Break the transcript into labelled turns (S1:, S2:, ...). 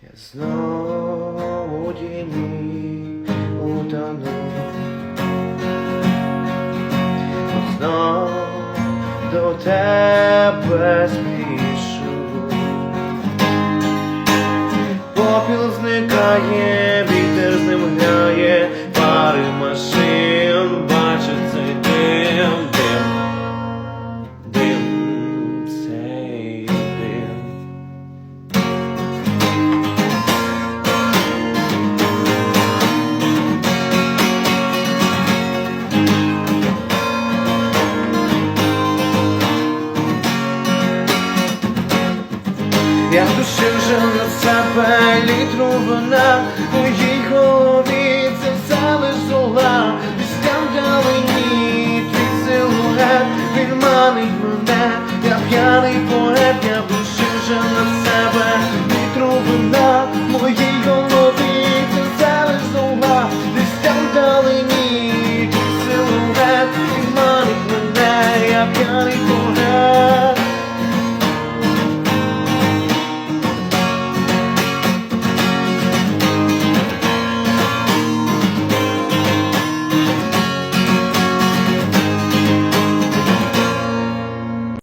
S1: Я знову у тіні утону, знов до тебе спішу. Попіл зникає, вітер з ним грає, пари машин бачить цей дим, цей дим. Я душив вже на себе літру вина, моїй голові